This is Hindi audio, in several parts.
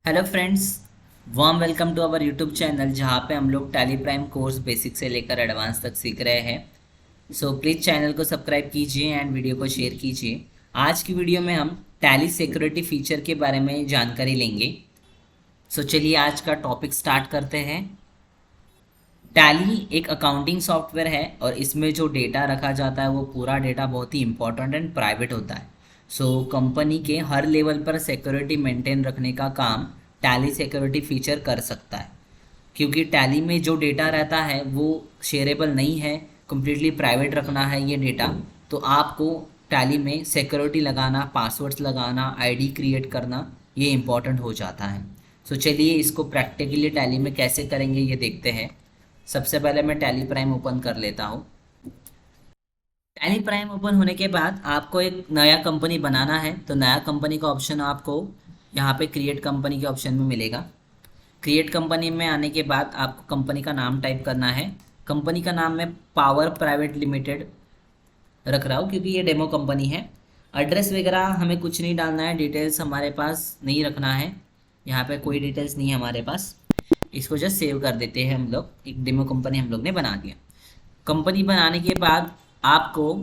Hello friends, warm welcome to our YouTube channel जहाँ पे हम लोग टैली प्राइम कोर्स बेसिक से लेकर एडवांस तक सीख रहे हैं। सो प्लीज़ चैनल को सब्सक्राइब कीजिए एंड वीडियो को शेयर कीजिए। आज की वीडियो में हम टैली सिक्योरिटी फीचर के बारे में जानकारी लेंगे। सो चलिए आज का टॉपिक स्टार्ट करते हैं। टैली एक अकाउंटिंग सॉफ्टवेयर है और इसमें जो डेटा रखा जाता है वो पूरा डेटा बहुत ही इंपॉर्टेंट एंड प्राइवेट होता है। सो कंपनी के हर लेवल पर सिक्योरिटी मेंटेन रखने का काम टैली सिक्योरिटी फीचर कर सकता है, क्योंकि टैली में जो डेटा रहता है वो शेयरेबल नहीं है, कम्प्लीटली प्राइवेट रखना है ये डेटा। तो आपको टैली में सिक्योरिटी लगाना, पासवर्ड्स लगाना, आईडी क्रिएट करना ये इम्पॉर्टेंट हो जाता है। सो चलिए इसको प्रैक्टिकली टैली में कैसे करेंगे ये देखते हैं। सबसे पहले मैं टैली प्राइम ओपन कर लेता हूँ। टैली प्राइम ओपन होने के बाद आपको एक नया कंपनी बनाना है, तो नया कंपनी का ऑप्शन आपको यहाँ पे क्रिएट कंपनी के ऑप्शन में मिलेगा। क्रिएट कंपनी में आने के बाद आपको कंपनी का नाम टाइप करना है। कंपनी का नाम मैं पावर प्राइवेट लिमिटेड रख रहा हूँ क्योंकि ये डेमो कंपनी है। एड्रेस वगैरह हमें कुछ नहीं डालना है, डिटेल्स हमारे पास नहीं रखना है, यहाँ पे कोई डिटेल्स नहीं है हमारे पास। इसको जस्ट सेव कर देते हैं हम लोग, एक डेमो कंपनी हम लोग ने बना दिया। कंपनी बनाने के बाद आपको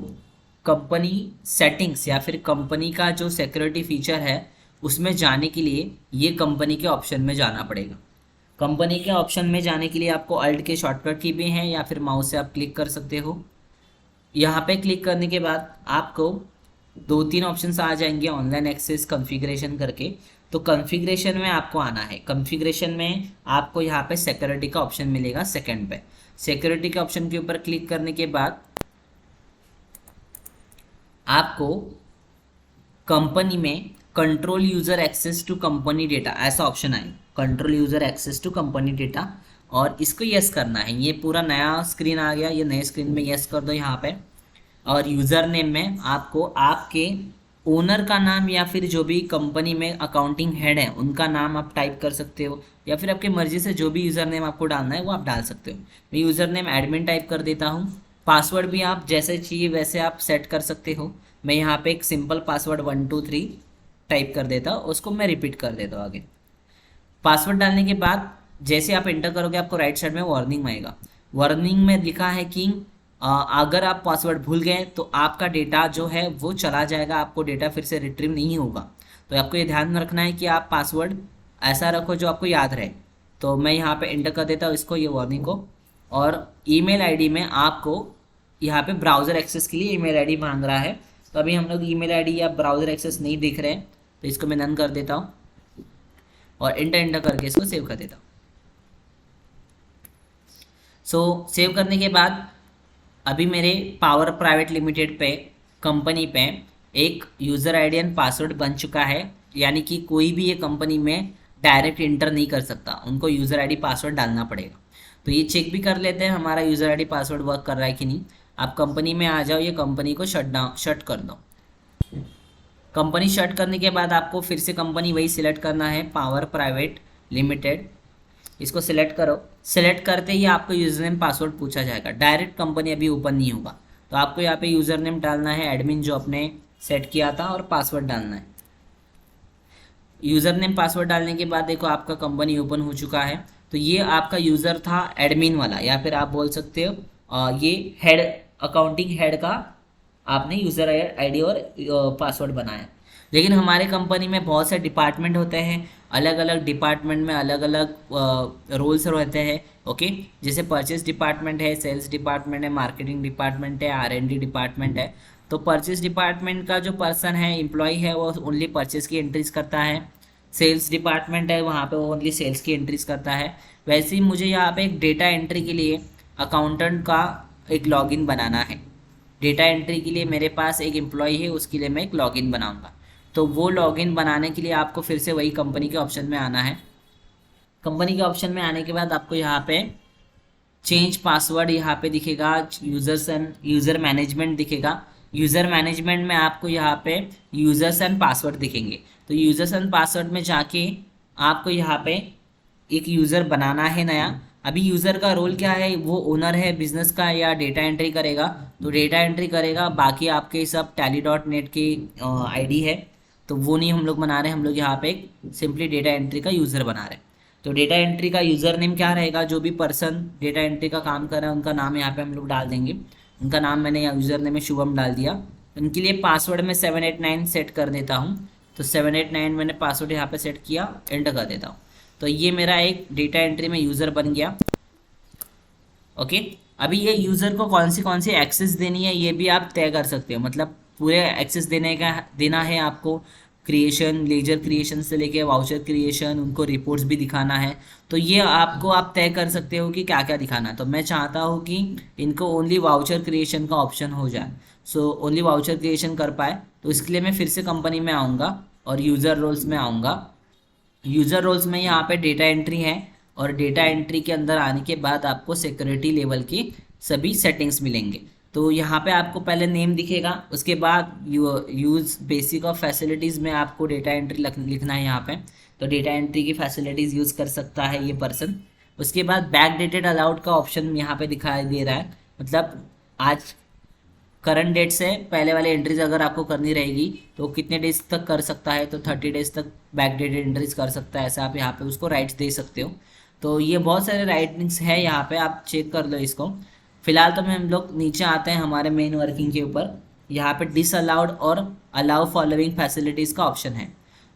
कंपनी सेटिंग्स या फिर कंपनी का जो सिक्योरिटी फीचर है उसमें जाने के लिए ये कंपनी के ऑप्शन में जाना पड़ेगा। कंपनी के ऑप्शन में जाने के लिए आपको अल्ट के शॉर्टकट की भी हैं या फिर माउस से आप क्लिक कर सकते हो। यहाँ पे क्लिक करने के बाद आपको दो तीन ऑप्शंस आ जाएंगे ऑनलाइन एक्सेस कॉन्फ़िगरेशन करके। तो कॉन्फ़िगरेशन में आपको आना है। कॉन्फ़िगरेशन में आपको यहाँ पे सिक्योरिटी का ऑप्शन मिलेगा सेकंड पे। सिक्योरिटी के ऑप्शन के ऊपर क्लिक करने के बाद आपको कंपनी में control user access to company data ऐसा ऑप्शन आएगा, control user access to company data, और इसको यस करना है। ये पूरा नया स्क्रीन आ गया, ये नए स्क्रीन में यस कर दो यहाँ पे। और यूज़र नेम में आपको आपके ओनर का नाम या फिर जो भी कंपनी में अकाउंटिंग हेड है उनका नाम आप टाइप कर सकते हो, या फिर आपकी मर्जी से जो भी यूज़र नेम आपको डालना है वो आप डाल सकते हो। मैं यूज़र नेम एडमिन टाइप कर देता हूँ। पासवर्ड भी आप जैसे चाहिए वैसे आप सेट कर सकते हो। मैं यहाँ पे एक सिंपल पासवर्ड 123 टाइप कर देता हूँ, उसको मैं रिपीट कर देता हूँ आगे। पासवर्ड डालने के बाद जैसे आप एंटर करोगे आपको राइट साइड में वार्निंग आएगा। वार्निंग में लिखा है कि अगर आप पासवर्ड भूल गए तो आपका डेटा जो है वो चला जाएगा, आपको डेटा फिर से रिट्रीव नहीं होगा। तो आपको ये ध्यान रखना है कि आप पासवर्ड ऐसा रखो जो आपको याद रहे। तो मैं यहाँ पे एंटर कर देता हूँ इसको, ये वार्निंग को। और ईमेल आईडी में आपको यहाँ पे ब्राउज़र एक्सेस के लिए ईमेल आईडी मांग रहा है। तो अभी हम लोग ईमेल आईडी या ब्राउज़र एक्सेस नहीं दिख रहे हैं, तो इसको मैं नन कर देता हूँ और एंटर एंटर करके इसको सेव कर देता हूँ। सेव करने के बाद अभी मेरे पावर प्राइवेट लिमिटेड पे कंपनी पे एक यूज़र आईडी एंड पासवर्ड बन चुका है, यानी कि कोई भी ये कंपनी में डायरेक्ट इंटर नहीं कर सकता, उनको यूज़र आईडी पासवर्ड डालना पड़ेगा। तो ये चेक भी कर लेते हैं हमारा यूज़र आईडी पासवर्ड वर्क कर रहा है कि नहीं। आप कंपनी में आ जाओ, ये कंपनी को शट कर दो। कंपनी शट करने के बाद आपको फिर से कंपनी वही सिलेक्ट करना है, पावर प्राइवेट लिमिटेड। इसको सिलेक्ट करो। सिलेक्ट करते ही आपको यूज़र नेम पासवर्ड पूछा जाएगा, डायरेक्ट कंपनी अभी ओपन नहीं होगा। तो आपको यहाँ पे यूज़र नेम डालना है एडमिन जो आपने सेट किया था, और पासवर्ड डालना है। यूज़र नेम पासवर्ड डालने के बाद देखो आपका कंपनी ओपन हो चुका है। तो ये आपका यूज़र था एडमिन वाला, या फिर आप बोल सकते हो ये हेड, अकाउंटिंग हेड का आपने यूज़र आईडी और पासवर्ड बनाया। लेकिन हमारे कंपनी में बहुत से डिपार्टमेंट होते हैं, अलग अलग डिपार्टमेंट में अलग अलग रोल्स रहते हैं। ओके, जैसे परचेस डिपार्टमेंट है, सेल्स डिपार्टमेंट है, मार्केटिंग डिपार्टमेंट है, आर&डी डिपार्टमेंट है। तो परचेस डिपार्टमेंट का जो पर्सन है, एम्प्लॉय है, वो ओनली परचेस की एंट्रीज करता है। सेल्स डिपार्टमेंट है, वहाँ पे वो ओनली सेल्स की एंट्रीज करता है। वैसे ही मुझे यहाँ पे एक डेटा एंट्री के लिए अकाउंटेंट का एक लॉगिन बनाना है। डेटा एंट्री के लिए मेरे पास एक एम्प्लॉय है, उसके लिए मैं एक लॉगिन बनाऊंगा। तो वो लॉगिन बनाने के लिए आपको फिर से वही कंपनी के ऑप्शन में आना है। कंपनी के ऑप्शन में आने के बाद आपको यहाँ पे चेंज पासवर्ड यहाँ पे दिखेगा, यूजर्स एंड यूज़र मैनेजमेंट दिखेगा। यूज़र मैनेजमेंट में आपको यहाँ पे यूजर्स एंड पासवर्ड दिखेंगे। तो यूजर्स एंड पासवर्ड में जाके आपको यहाँ पे एक यूज़र बनाना है नया। अभी यूज़र का रोल क्या है, वो ओनर है बिजनेस का या डेटा एंट्री करेगा, तो डेटा एंट्री करेगा। बाकी आपके सब tally.net की आईडी है, तो वो नहीं हम लोग बना रहे हैं, हम लोग यहाँ पे एक सिंपली डेटा एंट्री का यूज़र बना रहे हैं। तो डेटा एंट्री का यूज़र नेम क्या रहेगा, जो भी पर्सन डेटा एंट्री का काम कर रहा है उनका नाम यहाँ पे हम लोग डाल देंगे। उनका नाम मैंने यहाँ यूज़र नेम में शुभम डाल दिया। उनके लिए पासवर्ड में 789 सेट कर देता हूँ। तो 789 मैंने पासवर्ड यहाँ पे सेट किया, एंटर कर देता हूँ। तो ये मेरा एक डेटा एंट्री में यूज़र बन गया। ओके, अभी ये यूज़र को कौन सी एक्सेस देनी है ये भी आप तय कर सकते हो, मतलब पूरे एक्सेस देना है आपको। क्रिएशन, लेजर क्रिएशन से लेके वाउचर क्रिएशन, उनको रिपोर्ट्स भी दिखाना है। तो ये आपको आप तय कर सकते हो कि क्या क्या दिखाना है। तो मैं चाहता हूँ कि इनको ओनली वाउचर क्रिएशन का ऑप्शन हो जाए, सो ओनली वाउचर क्रिएशन कर पाए। तो इसके लिए मैं फिर से कंपनी में आऊँगा और यूज़र रोल्स में आऊँगा। यूज़र रोल्स में यहाँ पे डेटा एंट्री है, और डेटा एंट्री के अंदर आने के बाद आपको सिक्योरिटी लेवल की सभी सेटिंग्स मिलेंगे। तो यहाँ पे आपको पहले नेम दिखेगा, उसके बाद यूज़ बेसिक ऑफ फैसिलिटीज़ में आपको डेटा एंट्री लिखना है यहाँ पे। तो डेटा एंट्री की फैसिलिटीज़ यूज़ कर सकता है ये पर्सन। उसके बाद बैक डेटेड अलाउड का ऑप्शन यहाँ पे दिखाई दे रहा है, मतलब आज करंट डेट से पहले वाले एंट्रीज अगर आपको करनी रहेगी तो कितने डेज तक कर सकता है, तो 30 डेज तक बैक डेटेड एंट्रीज कर सकता है। ऐसा आप यहाँ पे उसको राइट्स दे सकते हो। तो ये बहुत सारे राइटिंग्स है यहाँ पे, आप चेक कर लो इसको। फिलहाल तो हम लोग नीचे आते हैं हमारे मेन वर्किंग के ऊपर। यहाँ पे डिसअलाउड और अलाउ फॉलोइंग फैसिलिटीज़ का ऑप्शन है।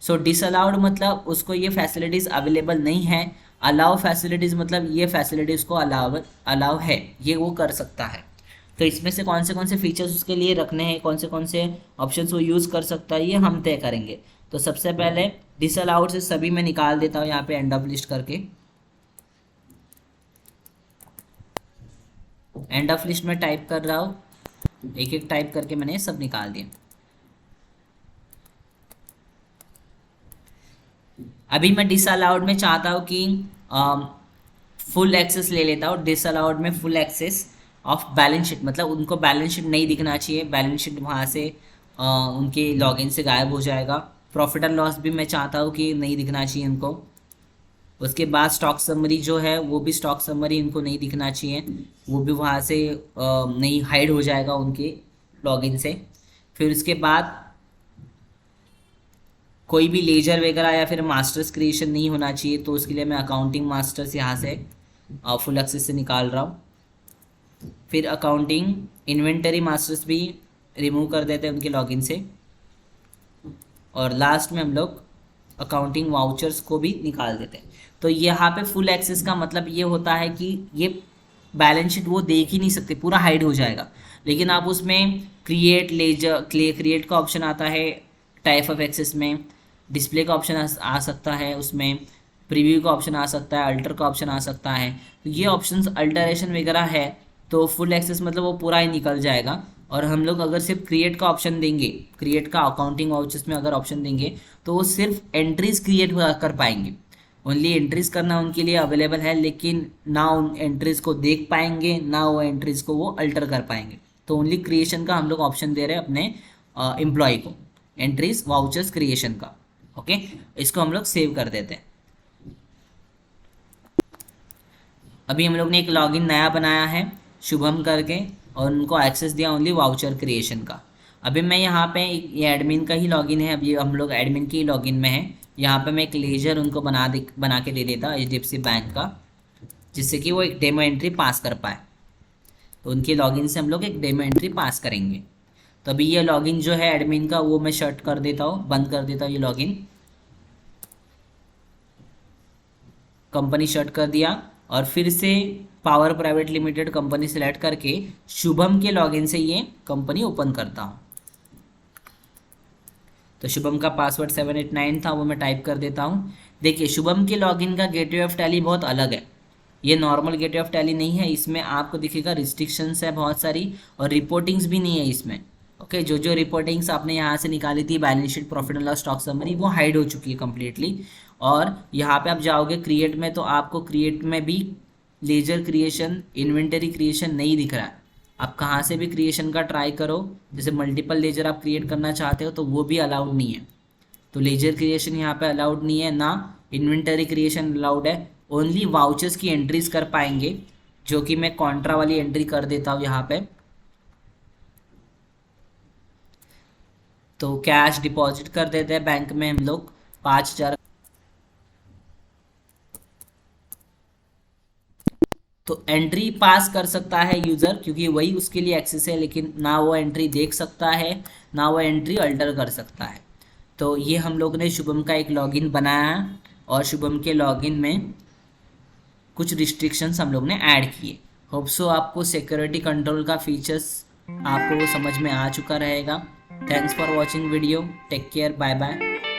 सो डिसअलाउड मतलब उसको ये फैसिलिटीज़ अवेलेबल नहीं है, अलाउ फैसिलिटीज़ मतलब ये फैसिलिटीज़ को अलाउ है, ये वो कर सकता है। तो इसमें से कौन से फीचर्स उसके लिए रखने हैं, कौन से ऑप्शंस वो यूज़ कर सकता है, ये हम तय करेंगे। तो सबसे पहले डिसअलाउड से सभी मैं निकाल देता हूँ यहाँ पे एंड ऑफ लिस्ट करके। एंड ऑफ लिस्ट में टाइप कर रहा हूँ, एक एक टाइप करके मैंने सब निकाल दिया। अभी मैं डिसअलाउड में चाहता हूँ कि फुल एक्सेस ले लेता हूँ। डिसअलाउड में full access of balance sheet, मतलब उनको बैलेंस शीट नहीं दिखना चाहिए, बैलेंस शीट वहाँ से उनके लॉगिन से गायब हो जाएगा। प्रॉफिट एंड लॉस भी मैं चाहता हूँ कि नहीं दिखना चाहिए उनको। उसके बाद स्टॉक समरी जो है वो भी स्टॉक समरी इनको नहीं दिखना चाहिए, वो भी वहाँ से नहीं हाइड हो जाएगा उनके लॉगिन से। फिर उसके बाद कोई भी लेजर वगैरह या फिर मास्टर्स क्रिएशन नहीं होना चाहिए, तो उसके लिए मैं अकाउंटिंग मास्टर्स यहाँ से फुल एक्सेस से निकाल रहा हूँ। फिर अकाउंटिंग इन्वेंटरी मास्टर्स भी रिमूव कर देते हैं उनके लॉगिन से। और लास्ट में हम लोग अकाउंटिंग वाउचर्स को भी निकाल देते हैं। तो यहाँ पे फुल एक्सेस का मतलब ये होता है कि ये बैलेंस शीट वो देख ही नहीं सकते, पूरा हाइड हो जाएगा। लेकिन आप उसमें क्रिएट का ऑप्शन आता है टाइप ऑफ एक्सेस में, डिस्प्ले का ऑप्शन आ सकता है, उसमें प्रीव्यू का ऑप्शन आ सकता है, अल्टर का ऑप्शन आ सकता है। तो ये ऑप्शंस अल्टरेशन वगैरह है, तो फुल एक्सेस मतलब वो पूरा ही निकल जाएगा। और हम लोग अगर सिर्फ क्रिएट का ऑप्शन देंगे, क्रिएट का अकाउंटिंग वाउचर्स में अगर ऑप्शन देंगे तो वो सिर्फ एंट्रीज क्रिएट कर पाएंगे, ओनली एंट्रीज करना उनके लिए अवेलेबल है, लेकिन ना उन एंट्रीज को देख पाएंगे ना वो एंट्रीज को वो अल्टर कर पाएंगे। तो ओनली क्रिएशन का हम लोग ऑप्शन दे रहे हैं अपने एम्प्लॉय को, एंट्रीज वाउचर्स क्रिएशन का। ओके, इसको हम लोग सेव कर देते हैं। अभी हम लोग ने एक लॉगिन नया बनाया है शुभम करके, और उनको एक्सेस दिया ओनली वाउचर क्रिएशन का। अभी मैं यहाँ पे ये एडमिन का ही लॉगिन है, अभी हम लोग एडमिन की ही लॉगिन में है। यहाँ पे मैं एक लेजर उनको बना के दे देता HDFC बैंक का, जिससे कि वो एक डेमो एंट्री पास कर पाए। तो उनके लॉगिन से हम लोग एक डेमो एंट्री पास करेंगे। तो अभी ये लॉगिन जो है एडमिन का वो मैं शट कर देता हूँ, बंद कर देता हूँ ये लॉगिन। कंपनी शट कर दिया, और फिर से power private limited company select करके शुभम के लॉगिन से ये कंपनी ओपन करता हूँ। तो शुभम का पासवर्ड 789 था, वो मैं टाइप कर देता हूँ। देखिए शुभम के लॉगिन का गेटवे ऑफ टैली बहुत अलग है, ये नॉर्मल गेटवे ऑफ टैली नहीं है। इसमें आपको दिखेगा रिस्ट्रिक्शंस है बहुत सारी, और रिपोर्टिंग्स भी नहीं है इसमें। ओके, जो रिपोर्टिंग्स आपने यहाँ से निकाली थी, balance sheet, profit and loss, stock summary, वो हाइड हो चुकी है कम्प्लीटली। और यहाँ पे आप जाओगे क्रिएट में, तो आपको क्रिएट में भी लेजर क्रिएशन, इन्वेंटरी क्रिएशन नहीं दिख रहा है। आप कहाँ से भी क्रिएशन का ट्राई करो, जैसे मल्टीपल लेजर आप क्रिएट करना चाहते हो तो वो भी अलाउड नहीं है। तो लेजर क्रिएशन यहाँ पे अलाउड नहीं है, ना इन्वेंटरी क्रिएशन अलाउड है। ओनली वाउचर्स की एंट्रीज कर पाएंगे, जो कि मैं कॉन्ट्रा वाली एंट्री कर देता हूँ यहाँ पे। तो कैश डिपॉजिट कर देते हैं बैंक में हम लोग 5,000। तो एंट्री पास कर सकता है यूज़र, क्योंकि वही उसके लिए एक्सेस है, लेकिन ना वो एंट्री देख सकता है ना वो एंट्री अल्टर कर सकता है। तो ये हम लोग ने शुभम का एक लॉगिन बनाया है और शुभम के लॉगिन में कुछ रिस्ट्रिक्शंस हम लोग ने ऐड किए। होप सो आपको सिक्योरिटी कंट्रोल का फीचर्स आपको वो समझ में आ चुका रहेगा। Thanks for watching video, take care, bye bye.